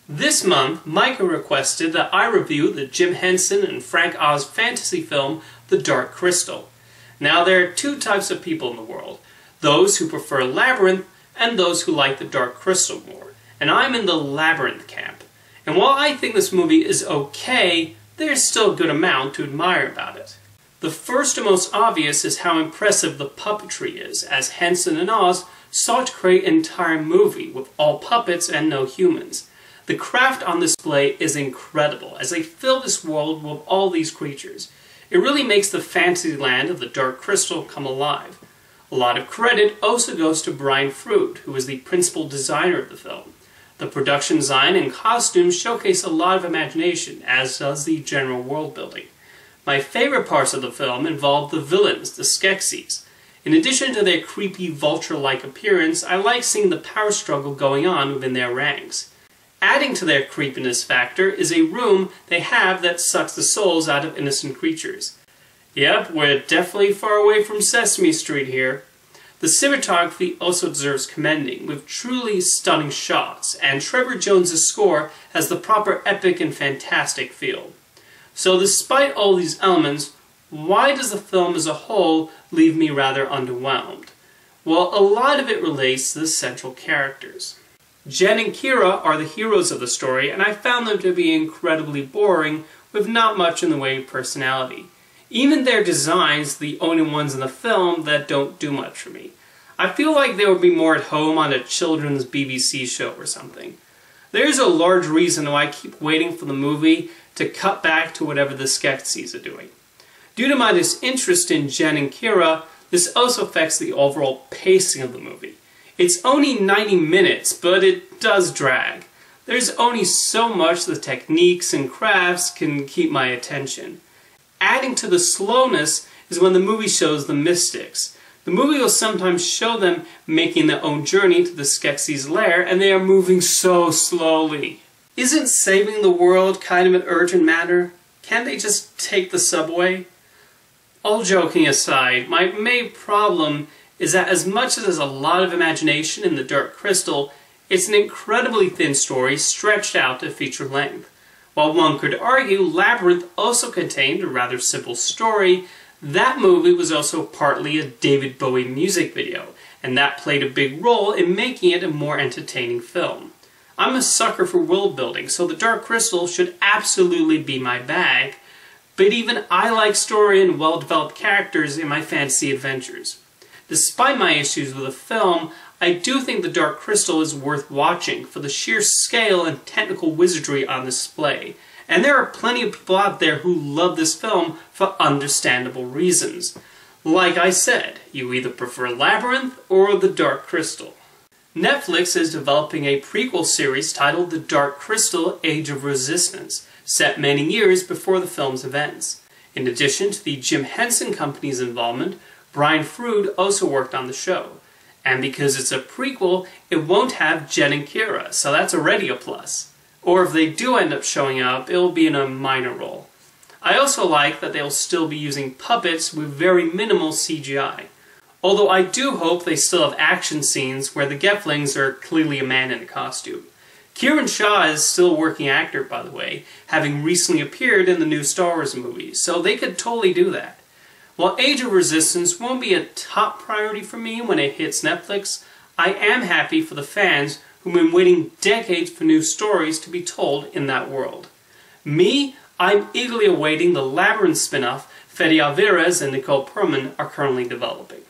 This month, Micah requested that I review the Jim Henson and Frank Oz fantasy film, The Dark Crystal. Now, there are two types of people in the world: those who prefer Labyrinth and those who like The Dark Crystal more. And I'm in the Labyrinth camp. And while I think this movie is okay, there's still a good amount to admire about it. The first and most obvious is how impressive the puppetry is, as Henson and Oz sought to create an entire movie with all puppets and no humans. The craft on display is incredible, as they fill this world with all these creatures. It really makes the fantasy land of the Dark Crystal come alive. A lot of credit also goes to Brian Fruit, who is the principal designer of the film. The production design and costumes showcase a lot of imagination, as does the general world building. My favorite parts of the film involve the villains, the Skeksis. In addition to their creepy vulture-like appearance, I like seeing the power struggle going on within their ranks. Adding to their creepiness factor is a room they have that sucks the souls out of innocent creatures. Yep, we're definitely far away from Sesame Street here. The cinematography also deserves commending, with truly stunning shots, and Trevor Jones's score has the proper epic and fantastic feel. So despite all these elements, why does the film as a whole leave me rather underwhelmed? Well, a lot of it relates to the central characters. Jen and Kira are the heroes of the story, and I found them to be incredibly boring, with not much in the way of personality. Even their designs, the only ones in the film that don't do much for me. I feel like they would be more at home on a children's BBC show or something. There's a large reason why I keep waiting for the movie to cut back to whatever the Skeksis are doing. Due to my disinterest in Jen and Kira, this also affects the overall pacing of the movie. It's only 90 minutes, but it does drag. There's only so much the techniques and crafts can keep my attention. Adding to the slowness is when the movie shows the mystics. The movie will sometimes show them making their own journey to the Skeksis' lair, and they are moving so slowly. Isn't saving the world kind of an urgent matter? Can't they just take the subway? All joking aside, my main problem is that as much as there's a lot of imagination in The Dark Crystal, it's an incredibly thin story stretched out to feature length. While one could argue Labyrinth also contained a rather simple story, that movie was also partly a David Bowie music video, and that played a big role in making it a more entertaining film. I'm a sucker for world building, so The Dark Crystal should absolutely be my bag, but even I like story and well-developed characters in my fantasy adventures. Despite my issues with the film, I do think The Dark Crystal is worth watching for the sheer scale and technical wizardry on display. And there are plenty of people out there who love this film for understandable reasons. Like I said, you either prefer Labyrinth or The Dark Crystal. Netflix is developing a prequel series titled The Dark Crystal: Age of Resistance, set many years before the film's events. In addition to the Jim Henson Company's involvement, Brian Fruit also worked on the show. And because it's a prequel, it won't have Jen and Kira, so that's already a plus. Or if they do end up showing up, it'll be in a minor role. I also like that they'll still be using puppets with very minimal CGI. Although I do hope they still have action scenes where the Geflings are clearly a man in a costume. Kieran Shaw is still a working actor, by the way, having recently appeared in the new Star Wars movie, so they could totally do that. While Age of Resistance won't be a top priority for me when it hits Netflix, I am happy for the fans who've been waiting decades for new stories to be told in that world. Me, I'm eagerly awaiting the Labyrinth spin-off Fede Alvarez and Nicole Perlman are currently developing.